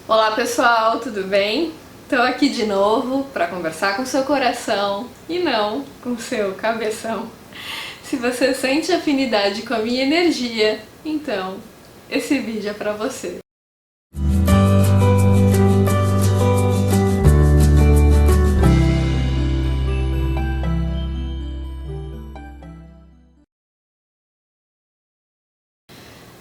Olá pessoal, tudo bem? Estou aqui de novo para conversar com seu coração e não com seu cabeção. Se você sente afinidade com a minha energia, então esse vídeo é para você.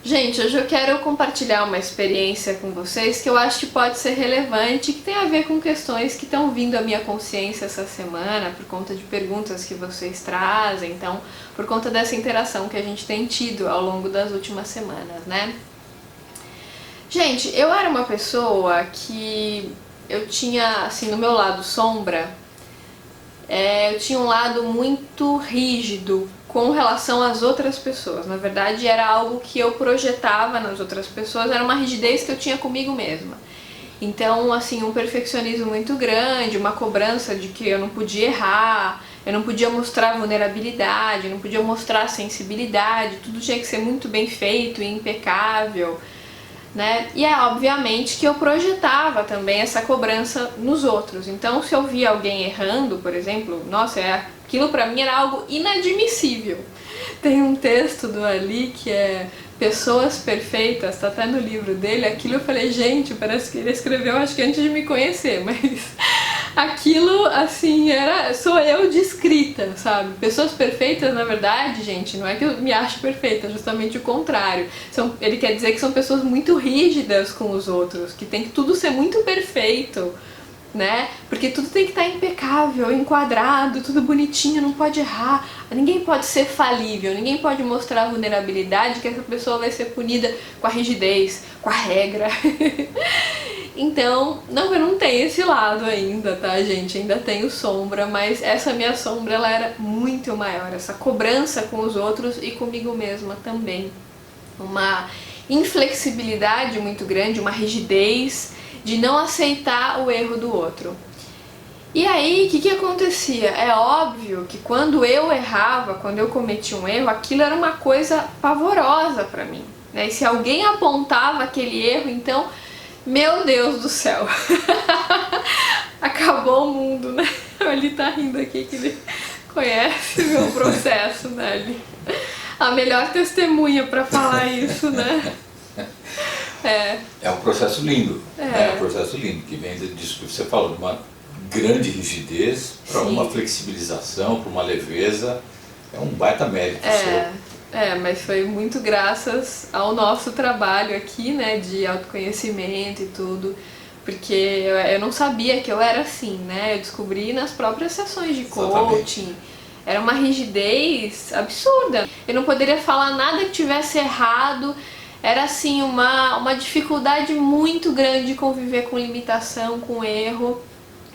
Gente, hoje eu quero compartilhar uma experiência com vocês que eu acho que pode ser relevante, que tem a ver com questões que estão vindo à minha consciência essa semana, por conta de perguntas que vocês trazem, então, por conta dessa interação que a gente tem tido ao longo das últimas semanas, né? Gente, eu era uma pessoa que eu tinha, assim, no meu lado sombra, eu tinha um lado muito rígido com relação às outras pessoas. Na verdade, era algo que eu projetava nas outras pessoas, era uma rigidez que eu tinha comigo mesma. Então, assim, um perfeccionismo muito grande, uma cobrança de que eu não podia errar, eu não podia mostrar vulnerabilidade, eu não podia mostrar sensibilidade, tudo tinha que ser muito bem feito e impecável, né? E é obviamente que eu projetava também essa cobrança nos outros. Então, se eu via alguém errando, por exemplo, nossa, aquilo pra mim era algo inadmissível. Tem um texto do Ali que é Pessoas Perfeitas, tá até no livro dele. Aquilo eu falei, gente, parece que ele escreveu, acho que antes de me conhecer, mas aquilo, assim, sou eu descrita, sabe? Pessoas perfeitas, na verdade, gente, não é que eu me acho perfeita, é justamente o contrário. Ele quer dizer que são pessoas muito rígidas com os outros, que tem que tudo ser muito perfeito, né? Porque tudo tem que estar impecável, enquadrado, tudo bonitinho, não pode errar. Ninguém pode ser falível, ninguém pode mostrar vulnerabilidade, que essa pessoa vai ser punida com a rigidez, com a regra. Então, não, eu não tenho esse lado ainda, tá, gente? Ainda tenho sombra, mas essa minha sombra, ela era muito maior. Essa cobrança com os outros e comigo mesma também. Uma inflexibilidade muito grande, uma rigidez de não aceitar o erro do outro. E aí, o que acontecia? É óbvio que quando eu errava, quando eu cometia um erro, aquilo era uma coisa pavorosa pra mim, né? E se alguém apontava aquele erro, então, meu Deus do céu, acabou o mundo, né? Ele tá rindo aqui que ele conhece o meu processo, né? Ele... A melhor testemunha pra falar isso, né? É um processo lindo, é um processo lindo, que vem disso que você falou, de uma grande rigidez para uma flexibilização, para uma leveza, é um baita mérito seu. Mas foi muito graças ao nosso trabalho aqui, né, de autoconhecimento e tudo, porque eu não sabia que eu era assim, né, eu descobri nas próprias sessões de coaching. Era uma rigidez absurda, eu não poderia falar nada que tivesse errado. Era assim uma dificuldade muito grande de conviver com limitação, com erro,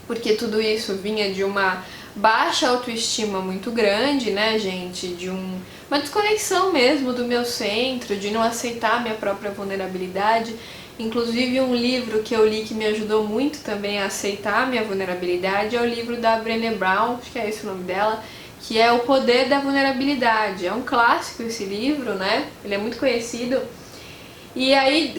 porque tudo isso vinha de uma baixa autoestima muito grande, né, gente? De uma desconexão mesmo do meu centro, de não aceitar minha própria vulnerabilidade. Inclusive um livro que eu li que me ajudou muito também a aceitar a minha vulnerabilidade é o livro da Brené Brown, acho que é esse o nome dela, que é O Poder da Vulnerabilidade. É um clássico esse livro, né? Ele é muito conhecido. E aí,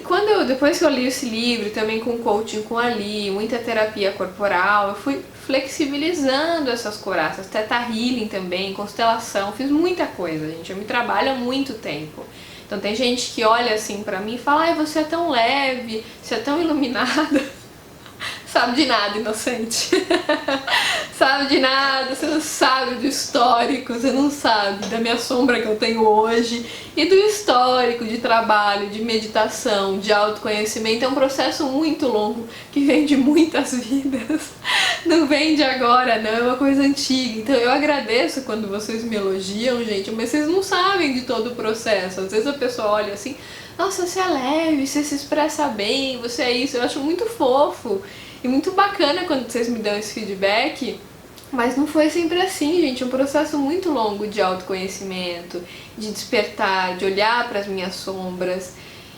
depois que eu li esse livro, também com coaching com a Ali, muita terapia corporal, eu fui flexibilizando essas coraças, Theta Healing também, constelação, fiz muita coisa, gente, eu me trabalho há muito tempo. Então tem gente que olha assim pra mim e fala, ai, você é tão leve, você é tão iluminada. Sabe de nada, inocente. Sabe de nada, você não sabe do histórico, você não sabe da minha sombra que eu tenho hoje e do histórico de trabalho, de meditação, de autoconhecimento. É um processo muito longo que vem de muitas vidas. Não vem de agora, não, é uma coisa antiga. Então eu agradeço quando vocês me elogiam, gente, mas vocês não sabem de todo o processo. Às vezes a pessoa olha assim, nossa, você é leve, você se expressa bem, você é isso. Eu acho muito fofo e muito bacana quando vocês me dão esse feedback, mas não foi sempre assim, gente. É um processo muito longo de autoconhecimento, de despertar, de olhar para as minhas sombras.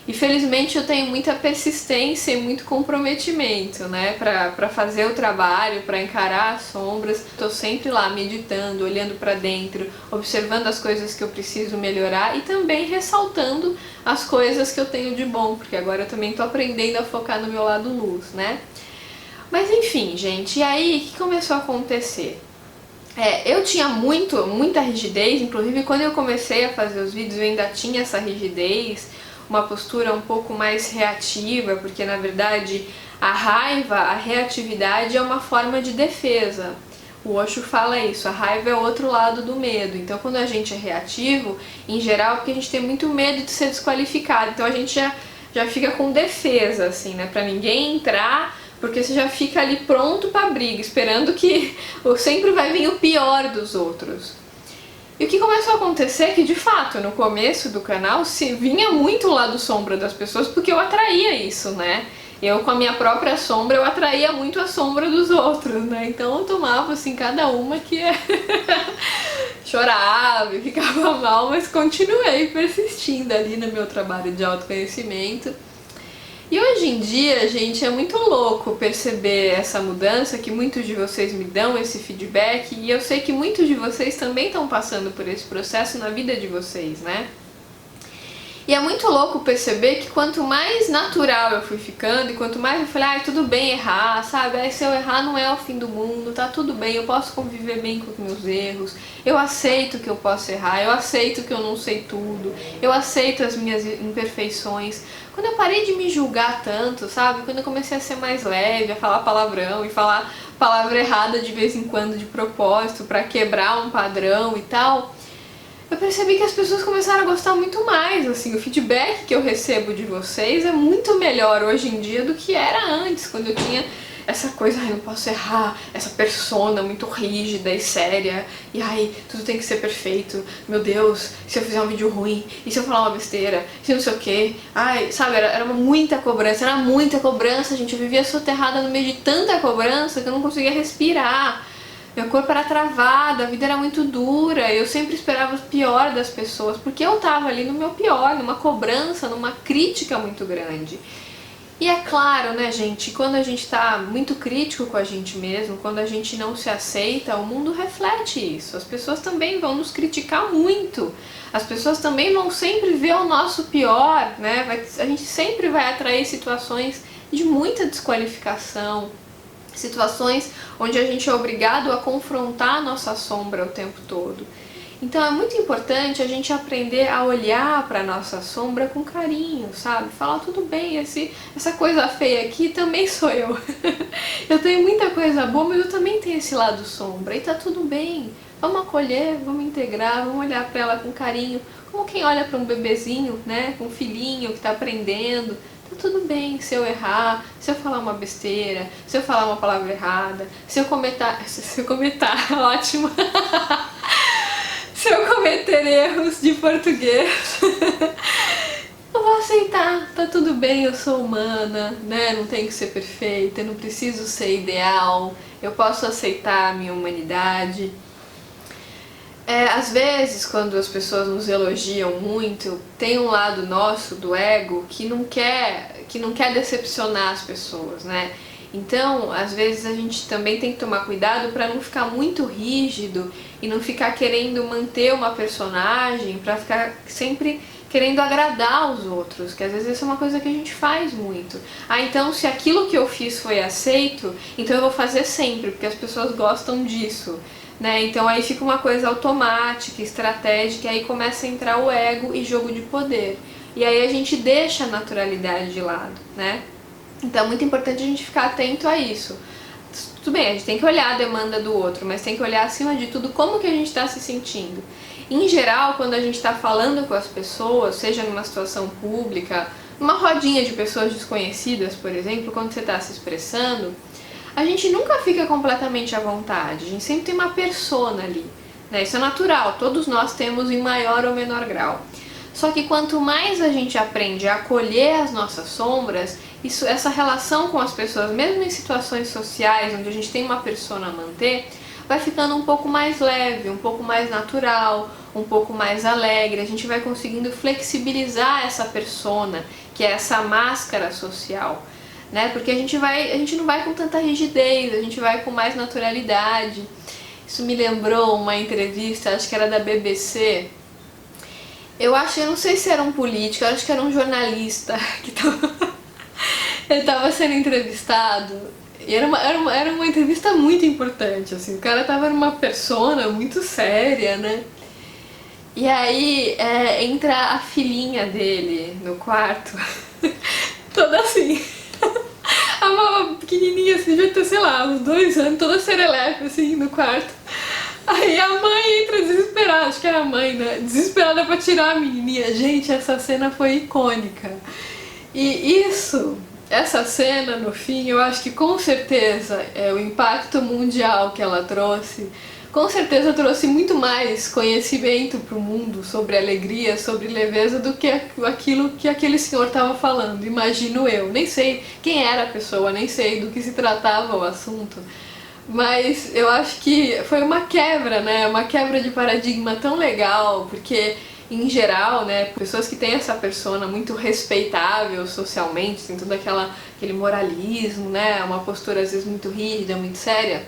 E felizmente eu tenho muita persistência e muito comprometimento, né, para fazer o trabalho, para encarar as sombras. Estou sempre lá meditando, olhando para dentro, observando as coisas que eu preciso melhorar e também ressaltando as coisas que eu tenho de bom, porque agora eu também estou aprendendo a focar no meu lado luz, né? Mas enfim, gente, e aí o que começou a acontecer? Eu tinha muita rigidez, inclusive quando eu comecei a fazer os vídeos eu ainda tinha essa rigidez, uma postura um pouco mais reativa, porque na verdade a raiva, a reatividade é uma forma de defesa. O Osho fala isso, a raiva é o outro lado do medo. Então quando a gente é reativo, em geral, porque a gente tem muito medo de ser desqualificado, então a gente já fica com defesa, assim, né, pra ninguém entrar, porque você já fica ali pronto pra briga, esperando que sempre vai vir o pior dos outros. E o que começou a acontecer é que, de fato, no começo do canal, se vinha muito o lado sombra das pessoas, porque eu atraía isso, né? Eu, com a minha própria sombra, eu atraía muito a sombra dos outros, né? Então eu tomava, assim, cada uma que chorava e ficava mal, mas continuei persistindo ali no meu trabalho de autoconhecimento. E hoje em dia, gente, é muito louco perceber essa mudança, que muitos de vocês me dão esse feedback, e eu sei que muitos de vocês também estão passando por esse processo na vida de vocês, né? E é muito louco perceber que quanto mais natural eu fui ficando, e quanto mais eu falei, tudo bem errar, sabe? Se eu errar não é o fim do mundo, tá tudo bem, eu posso conviver bem com os meus erros, eu aceito que eu posso errar, eu aceito que eu não sei tudo, eu aceito as minhas imperfeições. Quando eu parei de me julgar tanto, sabe? Quando eu comecei a ser mais leve, a falar palavrão e falar palavra errada de vez em quando de propósito pra quebrar um padrão e tal, eu percebi que as pessoas começaram a gostar muito mais, assim, o feedback que eu recebo de vocês é muito melhor hoje em dia do que era antes, quando eu tinha essa coisa, eu não posso errar, essa persona muito rígida e séria, e tudo tem que ser perfeito, meu Deus, se eu fizer um vídeo ruim, e se eu falar uma besteira, se não sei o que, sabe, era muita cobrança, gente, eu vivia soterrada no meio de tanta cobrança que eu não conseguia respirar. Meu corpo era travado, a vida era muito dura, eu sempre esperava o pior das pessoas, porque eu tava ali no meu pior, numa cobrança, numa crítica muito grande. E é claro, né, gente, quando a gente tá muito crítico com a gente mesmo, quando a gente não se aceita, o mundo reflete isso. As pessoas também vão nos criticar muito, as pessoas também vão sempre ver o nosso pior, né, a gente sempre vai atrair situações de muita desqualificação, situações onde a gente é obrigado a confrontar a nossa sombra o tempo todo. Então é muito importante a gente aprender a olhar para a nossa sombra com carinho, sabe? Falar, tudo bem, essa coisa feia aqui também sou eu. Eu tenho muita coisa boa, mas eu também tenho esse lado sombra, e tá tudo bem. Vamos acolher, vamos integrar, vamos olhar para ela com carinho, como quem olha para um bebezinho, né? Um filhinho que está aprendendo. Tá tudo bem se eu errar, se eu falar uma besteira, se eu falar uma palavra errada, se eu cometer, ótimo, se eu cometer erros de português, eu vou aceitar, tá tudo bem, eu sou humana, né, não tenho que ser perfeita, eu não preciso ser ideal, eu posso aceitar a minha humanidade. Às vezes, quando as pessoas nos elogiam muito, tem um lado nosso, do ego, que não quer decepcionar as pessoas, né? Então, às vezes a gente também tem que tomar cuidado para não ficar muito rígido e não ficar querendo manter uma personagem, para ficar sempre querendo agradar os outros, que às vezes isso é uma coisa que a gente faz muito. Então se aquilo que eu fiz foi aceito, então eu vou fazer sempre, porque as pessoas gostam disso. Né? Então aí fica uma coisa automática, estratégica, e aí começa a entrar o ego e jogo de poder. E aí a gente deixa a naturalidade de lado, né? Então é muito importante a gente ficar atento a isso. Tudo bem, a gente tem que olhar a demanda do outro, mas tem que olhar acima de tudo como que a gente está se sentindo. Em geral, quando a gente está falando com as pessoas, seja numa situação pública, numa rodinha de pessoas desconhecidas, por exemplo, quando você está se expressando, a gente nunca fica completamente à vontade, a gente sempre tem uma persona ali, né? Isso é natural, todos nós temos em maior ou menor grau. Só que quanto mais a gente aprende a acolher as nossas sombras, essa relação com as pessoas, mesmo em situações sociais, onde a gente tem uma persona a manter, vai ficando um pouco mais leve, um pouco mais natural, um pouco mais alegre, a gente vai conseguindo flexibilizar essa persona, que é essa máscara social, né? Porque a gente não vai com tanta rigidez, a gente vai com mais naturalidade. Isso me lembrou uma entrevista, acho que era da BBC. Eu não sei se era um político, eu acho que era um jornalista que ele estava sendo entrevistado. E era uma entrevista muito importante, assim, o cara tava numa persona muito séria, né? E aí entra a filhinha dele no quarto, toda assim, uma pequenininha assim, devia ter, sei lá, uns 2 anos, toda serelepe assim no quarto. Aí a mãe entra desesperada, acho que era a mãe, né? Desesperada pra tirar a menininha. Gente, essa cena foi icônica. E essa cena no fim, eu acho que com certeza o impacto mundial que ela trouxe, com certeza trouxe muito mais conhecimento pro mundo sobre alegria, sobre leveza, do que aquilo que aquele senhor estava falando, imagino eu. Nem sei quem era a pessoa, nem sei do que se tratava o assunto, mas eu acho que foi uma quebra, né? Uma quebra de paradigma tão legal, porque em geral, né, pessoas que têm essa persona muito respeitável socialmente, tem todo aquele moralismo, né, uma postura às vezes muito rígida, muito séria,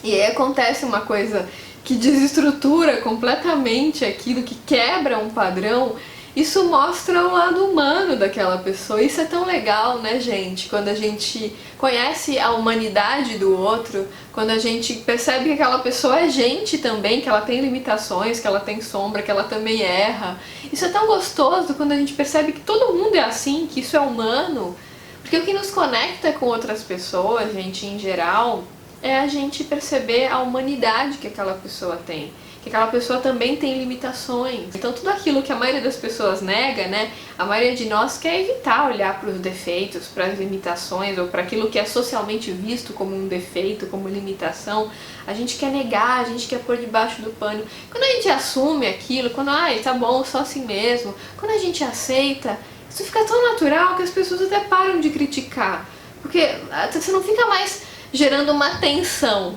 e aí acontece uma coisa que desestrutura completamente aquilo, que quebra um padrão. Isso mostra o lado humano daquela pessoa. Isso é tão legal, né, gente? Quando a gente conhece a humanidade do outro, quando a gente percebe que aquela pessoa é gente também, que ela tem limitações, que ela tem sombra, que ela também erra. Isso é tão gostoso quando a gente percebe que todo mundo é assim, que isso é humano. Porque o que nos conecta com outras pessoas, gente, em geral, é a gente perceber a humanidade que aquela pessoa tem. Que aquela pessoa também tem limitações. Então tudo aquilo que a maioria das pessoas nega, né? A maioria de nós quer evitar olhar para os defeitos, para as limitações, ou para aquilo que é socialmente visto como um defeito, como limitação. A gente quer negar, a gente quer pôr debaixo do pano. Quando a gente assume aquilo, quando, tá bom, só assim mesmo, quando a gente aceita, isso fica tão natural que as pessoas até param de criticar. Porque você não fica mais gerando uma tensão.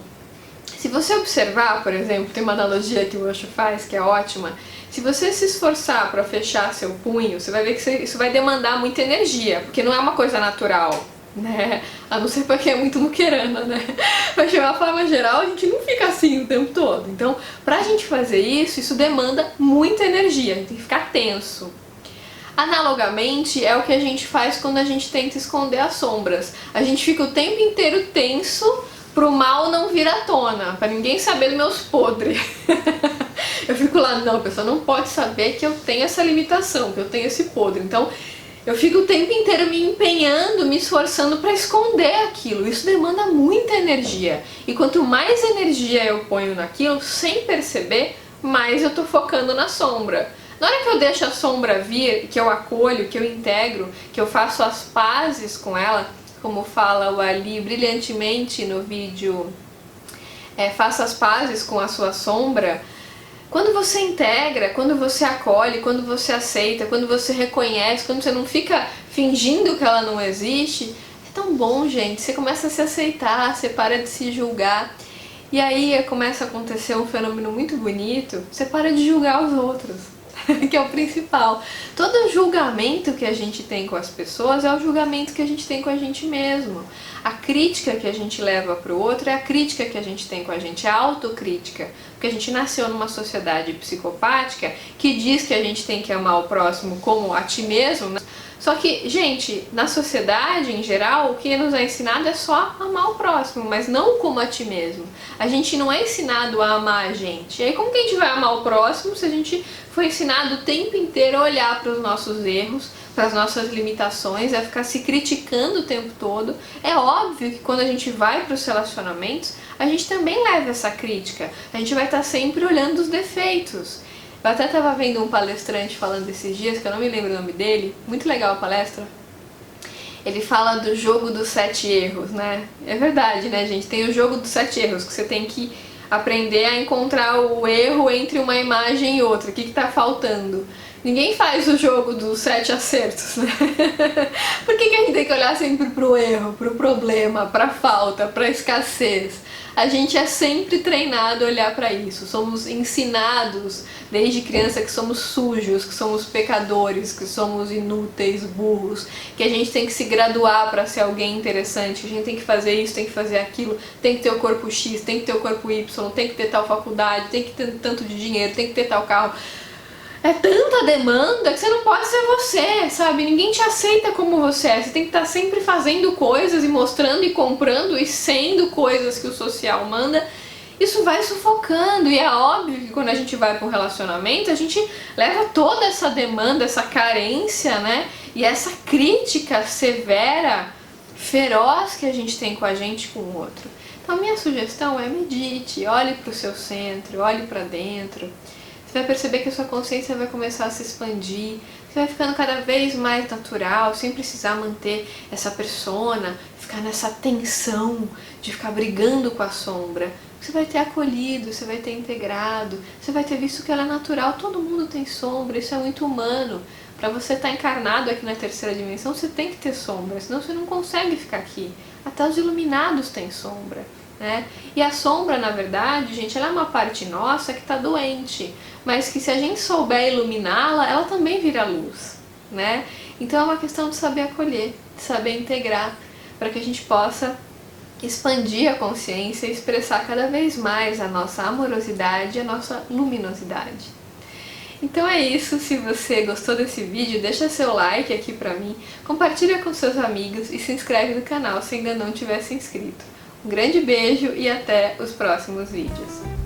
Se você observar, por exemplo, tem uma analogia que o Osho faz, que é ótima. Se você se esforçar para fechar seu punho, você vai ver que isso vai demandar muita energia, porque não é uma coisa natural, né? A não ser porque é muito muquerana, né? Mas de uma forma geral, a gente não fica assim o tempo todo. Então, pra gente fazer isso demanda muita energia, a gente tem que ficar tenso. Analogamente, é o que a gente faz quando a gente tenta esconder as sombras. A gente fica o tempo inteiro tenso pro mal não vir à tona, pra ninguém saber dos meus podres. Eu fico lá, não, a pessoa não pode saber que eu tenho essa limitação, que eu tenho esse podre. Então, eu fico o tempo inteiro me empenhando, me esforçando pra esconder aquilo. Isso demanda muita energia. E quanto mais energia eu ponho naquilo, sem perceber, mais eu tô focando na sombra. Na hora que eu deixo a sombra vir, que eu acolho, que eu integro, que eu faço as pazes com ela, como fala o Ali brilhantemente no vídeo, faça as pazes com a sua sombra. Quando você integra, quando você acolhe, quando você aceita, quando você reconhece, quando você não fica fingindo que ela não existe, é tão bom, gente. Você começa a se aceitar, você para de se julgar. E aí começa a acontecer um fenômeno muito bonito, você para de julgar os outros. Que é o principal. Todo julgamento que a gente tem com as pessoas é o julgamento que a gente tem com a gente mesmo. A crítica que a gente leva para o outro é a crítica que a gente tem com a gente, é a autocrítica. Porque a gente nasceu numa sociedade psicopática que diz que a gente tem que amar o próximo como a ti mesmo, né? Só que, gente, na sociedade em geral, o que nos é ensinado é só amar o próximo, mas não como a ti mesmo. A gente não é ensinado a amar a gente. E aí como que a gente vai amar o próximo se a gente foi ensinado o tempo inteiro a olhar para os nossos erros, para as nossas limitações, a ficar se criticando o tempo todo? É óbvio que quando a gente vai para os relacionamentos, a gente também leva essa crítica. A gente vai estar sempre olhando os defeitos. Eu até estava vendo um palestrante falando esses dias, que eu não me lembro o nome dele, muito legal a palestra. Ele fala do jogo dos 7 erros, né? É verdade, né, gente? Tem o jogo dos 7 erros, que você tem que aprender a encontrar o erro entre uma imagem e outra. O que está faltando? Ninguém faz o jogo dos 7 acertos, né? Por que a gente tem que olhar sempre pro erro, pro problema, pra falta, pra escassez? a gente é sempre treinado a olhar para isso. Somos ensinados desde criança que somos sujos, que somos pecadores, que somos inúteis, burros, que a gente tem que se graduar para ser alguém interessante, que a gente tem que fazer isso, tem que fazer aquilo, tem que ter o corpo X, tem que ter o corpo Y, tem que ter tal faculdade, tem que ter tanto de dinheiro, tem que ter tal carro. É tanta demanda que você não pode ser você, sabe? Ninguém te aceita como você é. Você tem que estar sempre fazendo coisas e mostrando e comprando e sendo coisas que o social manda. Isso vai sufocando, e é óbvio que quando a gente vai para um relacionamento, a gente leva toda essa demanda, essa carência, né? E essa crítica severa, feroz que a gente tem com a gente e com o outro. Então a minha sugestão é medite, olhe para o seu centro, olhe para dentro. Você vai perceber que a sua consciência vai começar a se expandir, você vai ficando cada vez mais natural, sem precisar manter essa persona, ficar nessa tensão de ficar brigando com a sombra. Você vai ter acolhido, você vai ter integrado, você vai ter visto que ela é natural, todo mundo tem sombra, isso é muito humano. Para você estar encarnado aqui na terceira dimensão, você tem que ter sombra, senão você não consegue ficar aqui. Até os iluminados têm sombra, né? E a sombra, na verdade, gente, ela é uma parte nossa que está doente, mas que se a gente souber iluminá-la, ela também vira luz, né? Então é uma questão de saber acolher, de saber integrar, para que a gente possa expandir a consciência e expressar cada vez mais a nossa amorosidade e a nossa luminosidade. Então é isso, se você gostou desse vídeo, deixa seu like aqui pra mim, compartilha com seus amigos e se inscreve no canal se ainda não tiver se inscrito. Um grande beijo e até os próximos vídeos.